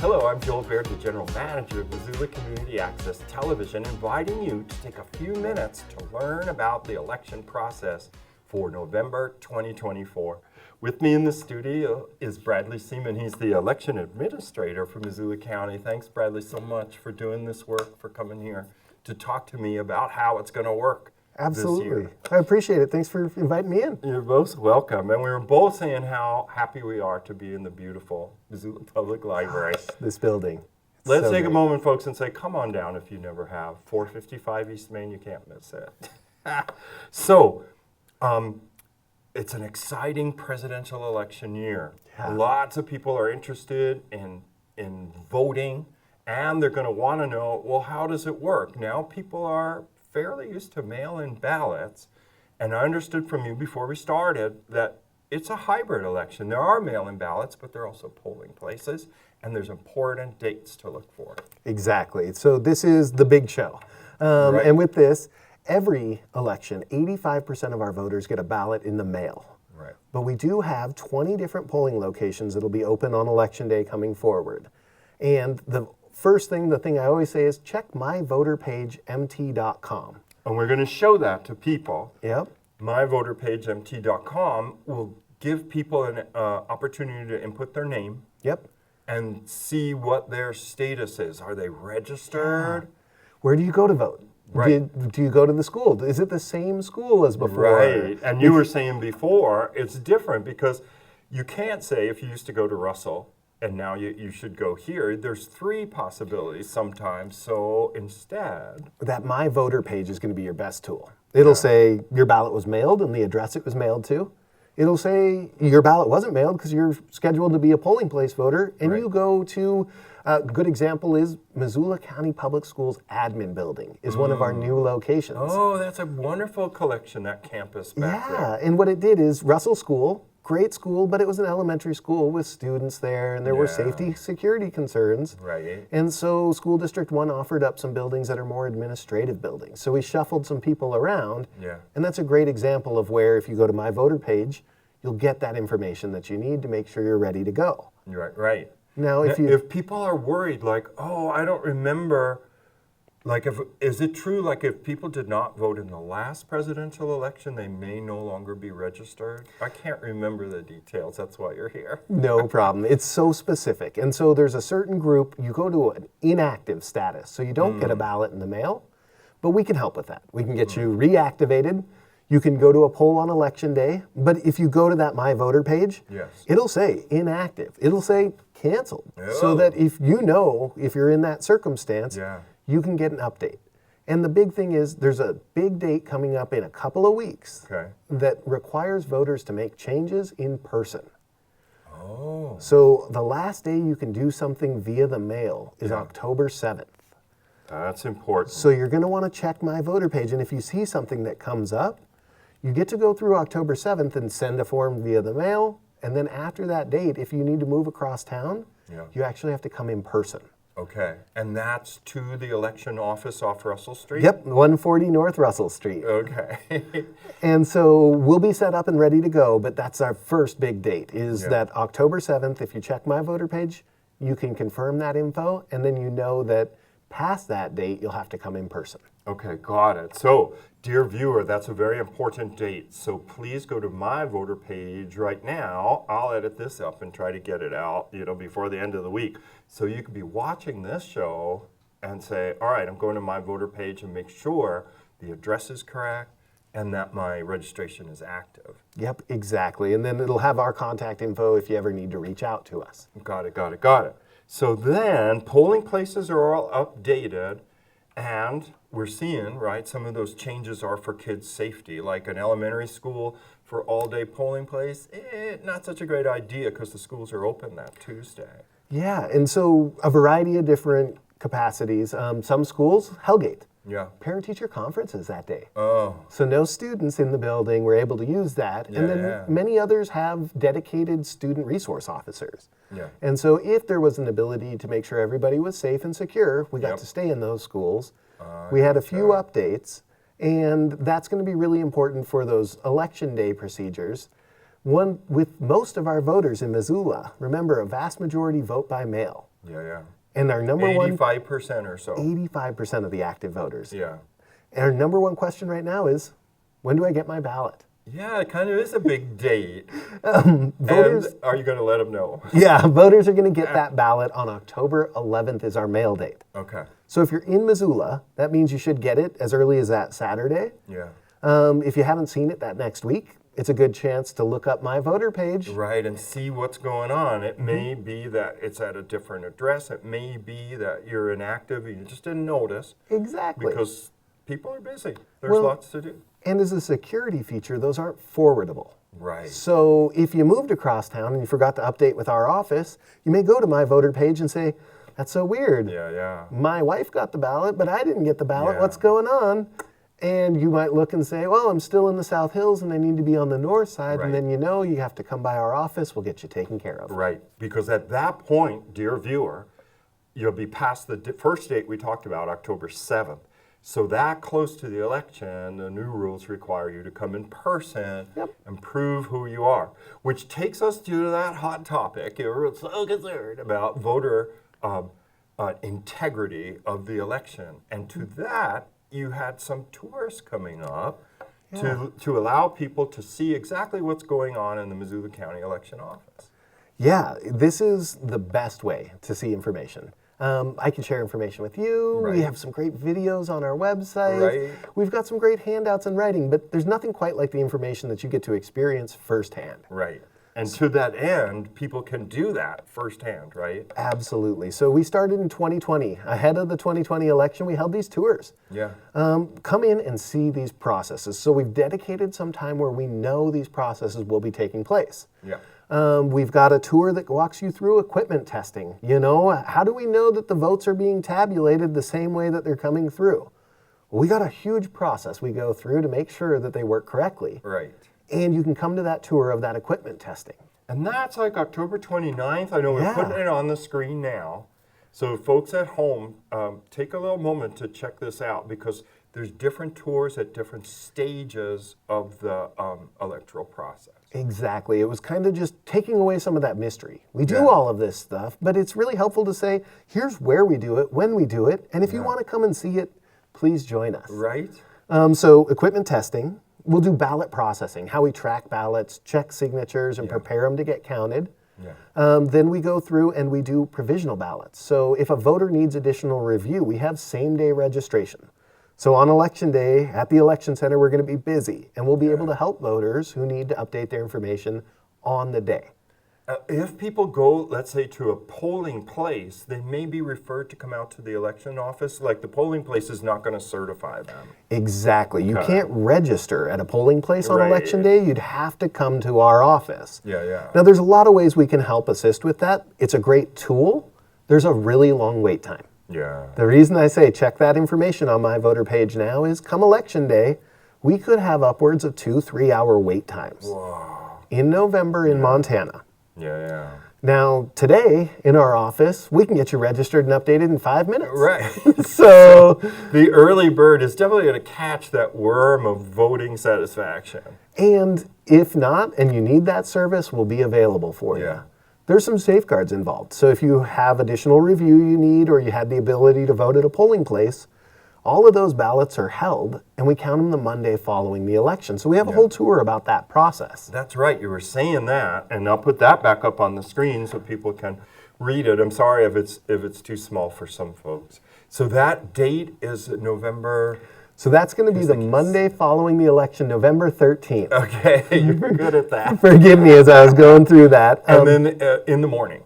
Hello, I'm Joel Baird, the General Manager of Missoula Community Access Television, inviting you to take a few minutes to learn about the election process for November 2024. With me in the studio is Bradley Seamen. He's the election administrator for Missoula County. Thanks, Bradley, so much for doing this work, for coming here to talk to me about how it's going to work. Absolutely. I appreciate it. Thanks for inviting me in. You're both welcome. And we were both saying how happy we are to be in the beautiful Missoula Public Library. This building. Let's So take a great. moment, folks, and say, come on down if you never have. 455 East Main, you can't miss it. So, it's an exciting presidential election year. Yeah. Lots of people are interested in voting, and they're going to want to know, well, how does it work? Now, people are fairly used to mail-in ballots, and I understood from you before we started that it's a hybrid election. There are mail-in ballots, but there are also polling places, and there's important dates to look for. Exactly. So this is the big show. Right. And with this, every election, 85% of our voters get a ballot in the mail. Right. But we do have 20 different polling locations that'll be open on Election Day coming forward. And the thing I always say is check myvoterpagemt.com. And we're going to show that to people. Yep. myvoterpagemt.com will give people an opportunity to input their name Yep. and see what their status is. Are they registered? Where do you go to vote? Right. Do you go to the school? Is it the same school as before? Right. And you were saying before, it's different because you can't say if you used to go to Russell and now you should go here. There's three possibilities sometimes. So instead, That My Voter page is going to be your best tool. It'll say your ballot was mailed and the address it was mailed to. It'll say your ballot wasn't mailed because you're scheduled to be a polling place voter, and Right. you go to, a good example is Missoula County Public Schools Admin Building is one of our new locations. oh, that's a wonderful collection, that campus back Yeah, there. and what it did is Russell School, great school, but it was an elementary school with students there, and there were Yeah. safety, security concerns. Right. And so School District 1 offered up some buildings that are more administrative buildings. So we shuffled some people around, Yeah. and that's a great example of where if you go to My Voter page, you'll get that information that you need to make sure you're ready to go. Right, right. Now, Now, if people are worried, like, oh, I don't remember, like, is it true, like, if people did not vote in the last presidential election, they may no longer be registered? I can't remember the details. That's why you're here. No problem. It's so specific. And so there's a certain group, you go to an inactive status. So you don't get a ballot in the mail, but we can help with that. We can get you reactivated. You can go to a poll on Election Day. But if you go to that My Voter page, Yes. it'll say inactive. It'll say canceled. Oh. So that if you're in that circumstance, Yeah. you can get an update. And the big thing is there's a big date coming up in a couple of weeks Okay. that requires voters to make changes in person. Oh. So the last day you can do something via the mail is Yeah. October 7th. That's important. So you're going to want to check My Voter page, and if you see something that comes up, you get to go through October 7th and send a form via the mail, and then after that date, if you need to move across town, Yeah. you actually have to come in person. Okay. And that's to the election office off Russell Street? Yep, 140 North Russell Street. Okay. And so we'll be set up and ready to go, but that's our first big date, is Yeah. that October 7th. If you check My Voter page, you can confirm that info, and then you know that past that date, you'll have to come in person. Okay, got it. So, dear viewer, that's a very important date. So please go to My Voter page right now. I'll edit this up and try to get it out, before the end of the week. So you could be watching this show and say, all right, I'm going to My Voter page and make sure the address is correct and that my registration is active. Yep, exactly. And then it'll have our contact info if you ever need to reach out to us. Got it, got it, got it. So then polling places are all updated, and we're seeing, right, some of those changes are for kids' safety, like an elementary school for all-day polling place. Not such a great idea because the schools are open that Tuesday. Yeah, and so a variety of different capacities. Some schools, Hellgate, Yeah. parent-teacher conferences that day. Oh, So no students in the building were able to use that. Yeah, And then yeah. many others have dedicated student resource officers. yeah. And so if there was an ability to make sure everybody was safe and secure, we got Yep. to stay in those schools. We had a few updates, and that's going to be really important for those election day procedures. One, with most of our voters in Missoula, remember, a vast majority vote by mail. Yeah, yeah. And our number one, 85% or so. 85% of the active voters. Yeah. And our number one question right now is, when do I get my ballot? Yeah, it kind of is a big date. Voters, And are you going to let them know? yeah, voters are going to get that ballot on October 11th is our mail date. Okay. So if you're in Missoula, that means you should get it as early as that Saturday. Yeah. If you haven't seen it that next week, it's a good chance to look up my voter page. Right, and see what's going on. It may be that it's at a different address. It may be that you're inactive and you just didn't notice. Exactly. Because people are busy. There's Well, lots to do. And as a security feature, those aren't forwardable. Right. So if you moved across town and you forgot to update with our office, you may go to my voter page and say, that's so weird. Yeah, yeah. My wife got the ballot, but I didn't get the ballot. Yeah. What's going on? And you might look and say, well, I'm still in the South Hills and I need to be on the north side. Right. And then you have to come by our office. We'll get you taken care of. Right, because at that point, dear viewer, you'll be past the first date we talked about, October 7th. So that close to the election, the new rules require you to come in person and prove who you are, which takes us to that hot topic. You're so concerned about voter integrity of the election. And to that, you had some tours coming up to allow people to see exactly what's going on in the Missoula County Election Office. Yeah, this is the best way to see information. I can share information with you. Right. We have some great videos on our website. Right. We've got some great handouts in writing, but there's nothing quite like the information that you get to experience firsthand. Right. And to that end, people can do that firsthand, right? Absolutely. So we started in 2020. Ahead of the 2020 election, we held these tours. Yeah. Come in and see these processes. So we've dedicated some time where we know these processes will be taking place. Yeah. We've got a tour that walks you through equipment testing. How do we know that the votes are being tabulated the same way that they're coming through? Well, we got a huge process we go through to make sure that they work correctly. Right. And you can come to that tour of that equipment testing. And that's like October 29th. I know we're Yeah. putting it on the screen now. So folks at home, take a little moment to check this out because there's different tours at different stages of the electoral process. Exactly. It was kind of just taking away some of that mystery. We do Yeah. all of this stuff, but it's really helpful to say, here's where we do it, when we do it, and if you want to come and see it, please join us. Right? So equipment testing, we'll do ballot processing, how we track ballots, check signatures, and prepare them to get counted. Yeah. Then we go through and we do provisional ballots. So if a voter needs additional review, we have same-day registration. So on election day, at the election center, we're going to be busy, and we'll be able to help voters who need to update their information on the day. If people go, let's say, to a polling place, they may be referred to come out to the election office. Like the polling place is not going to certify them. Exactly. You can't register at a polling place on Right. election day. You'd have to come to our office. Yeah, yeah. Now, there's a lot of ways we can help assist with that. It's a great tool. There's a really long wait time. Yeah. The reason I say check that information on my voter page now is come election day, we could have upwards of 2-3 hour wait times in November in Montana. Yeah, yeah. Now, today in our office, we can get you registered and updated in 5 minutes. Right. So, The early bird is definitely going to catch that worm of voting satisfaction. and if not, and you need that service, we'll be available for you. Yeah. There's some safeguards involved. So if you have additional review you need, or you had the ability to vote at a polling place, all of those ballots are held, and we count them the Monday following the election. So we have a whole tour about that process. That's right. You were saying that, and I'll put that back up on the screen so people can read it. I'm sorry if it's too small for some folks. So that date is November. So that's going to be the Monday following the election, November 13th. Okay, you're good at that. Forgive me as I was going through that. And then in the morning.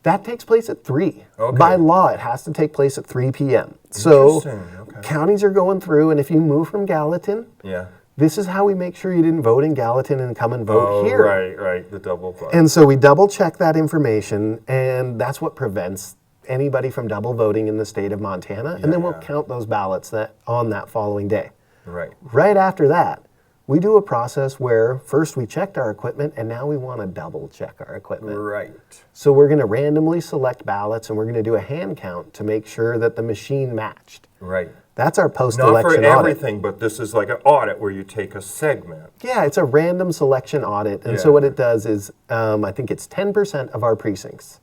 That takes place at 3. Okay. By law, it has to take place at 3 p.m. So Interesting, okay. counties are going through, and if you move from Gallatin, Yeah. this is how we make sure you didn't vote in Gallatin and come and vote here. Right, the double vote. And so we double check that information, and that's what prevents anybody from double voting in the state of Montana. And then we'll count those ballots on that following day. Right. Right after that, we do a process where first we checked our equipment, and now we want to double check our equipment. Right. So we're going to randomly select ballots, and we're going to do a hand count to make sure that the machine matched. Right. That's our Not post-election for audit. everything, but this is like an audit where you take a segment. Yeah, it's a random selection audit. And so Yeah. what it does is, I think it's 10% of our precincts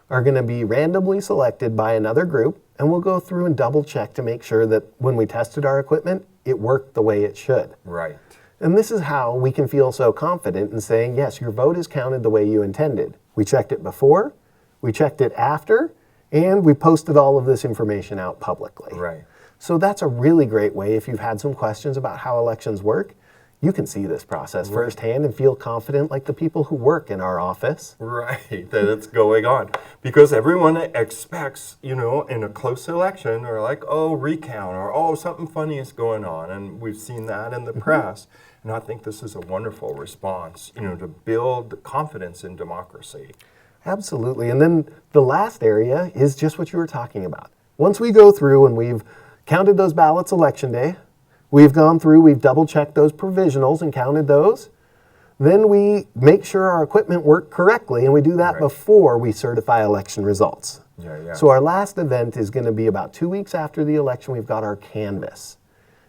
are going to be randomly selected by another group, and we'll go through and double check to make sure that when we tested our equipment, it worked the way it should. Right. And this is how we can feel so confident in saying, yes, your vote is counted the way you intended. We checked it before, we checked it after, and we posted all of this information out publicly. Right. So that's a really great way. If you've had some questions about how elections work, you can see this process firsthand and feel confident like the people who work in our office. Right, that it's going on. Because everyone expects, in a close election, or like, oh, recount, or oh, something funny is going on. And we've seen that in the press. And I think this is a wonderful response, to build confidence in democracy. Absolutely. And then the last area is just what you were talking about. Once we go through and we've counted those ballots election day, we've gone through, we've double-checked those provisionals and counted those. Then we make sure our equipment worked correctly, and we do that before we certify election results. Yeah. So our last event is going to be about 2 weeks after the election. We've got our canvass.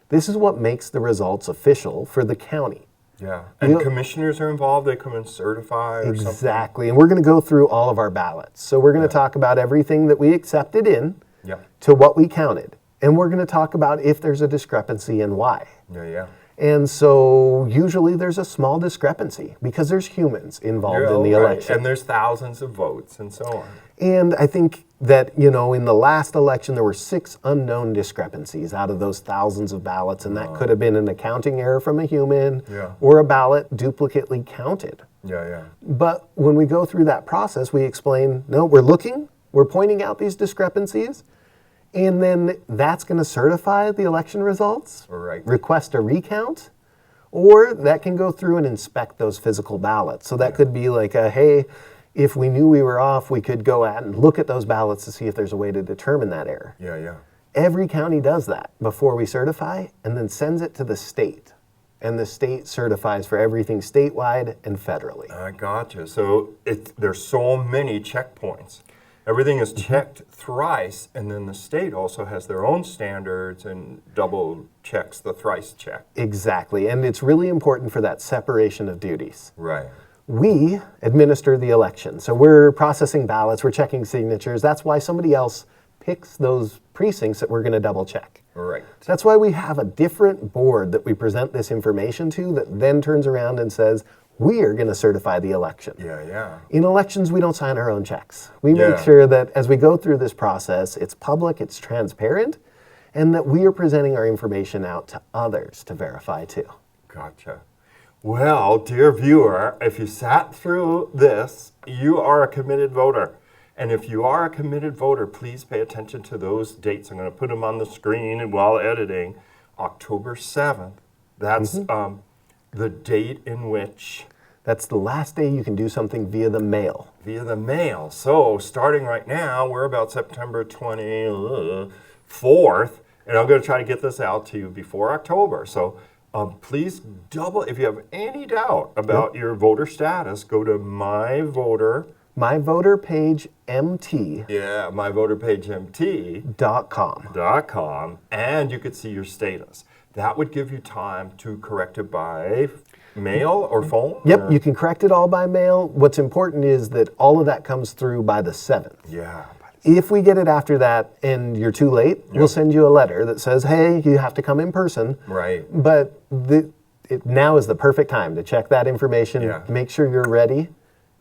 This is what makes the results official for the county. Yeah, and commissioners are involved. They come and certify or something. Exactly, and we're going to go through all of our ballots. So we're going to talk about everything that we accepted in to what we counted. And we're going to talk about if there's a discrepancy and why. Yeah. And so usually there's a small discrepancy because there's humans involved in the election. And there's thousands of votes and so on. And I think that, in the last election, there were 6 unknown discrepancies out of those thousands of ballots. And that could have been an accounting error from a human or a ballot duplicately counted. Yeah. But when we go through that process, we explain, no, we're pointing out these discrepancies. And then that's going to certify the election results, request a recount, or that can go through and inspect those physical ballots. So that could be like, hey, if we knew we were off, we could go out and look at those ballots to see if there's a way to determine that error. Yeah. Every county does that before we certify and then sends it to the state. And the state certifies for everything statewide and federally. I gotcha. So there's so many checkpoints. Everything is checked thrice, and then the state also has their own standards and double checks the thrice check. Exactly, and it's really important for that separation of duties. Right. We administer the election, so we're processing ballots, we're checking signatures. That's why somebody else picks those precincts that we're going to double check. Right. That's why we have a different board that we present this information to that then turns around and says, we are going to certify the election. Yeah. In elections, we don't sign our own checks. We make sure that as we go through this process, it's public, it's transparent, and that we are presenting our information out to others to verify too. Gotcha. Well, dear viewer, if you sat through this, you are a committed voter. And if you are a committed voter, please pay attention to those dates. I'm going to put them on the screen while editing. October 7th. That's the date in which... That's the last day you can do something via the mail. Via the mail. So starting right now, we're about September 24th, and I'm going to try to get this out to you before October. So please if you have any doubt about your voter status, go to My Voter Page MT. Yeah, myvoterpagemt.com, and you could see your status. That would give you time to correct it by mail or phone? Yep, you can correct it all by mail. What's important is that all of that comes through by the 7th. Yeah. If we get it after that and you're too late, we'll send you a letter that says, hey, you have to come in person. Right. But now is the perfect time to check that information, make sure you're ready.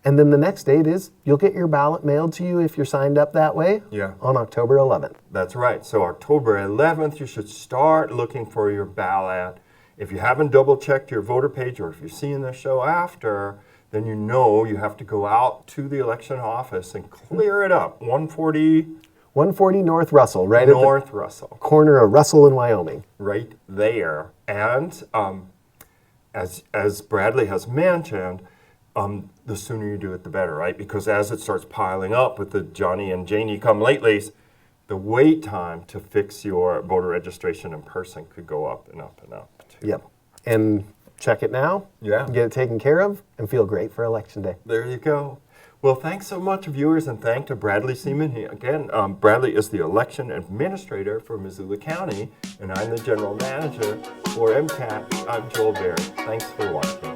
And then the next date is you'll get your ballot mailed to you if you're signed up that way on October 11th. That's right. So October 11th, you should start looking for your ballot. If you haven't double-checked your voter page, or if you're seeing the show after, then you know you have to go out to the election office and clear it up. 140 North Russell, right North at the Russell. corner of Russell and Wyoming. Right there. And as Bradley has mentioned, the sooner you do it, the better, right? Because as it starts piling up with the Johnny and Janie come latelys, the wait time to fix your voter registration in person could go up and up and up. Too. Yep. And check it now, get it taken care of, and feel great for Election Day. There you go. Well, thanks so much, viewers, and thank to Bradley Seamen. Again, Bradley is the election administrator for Missoula County, and I'm the general manager for MCAT. I'm Joel Baird. Thanks for watching.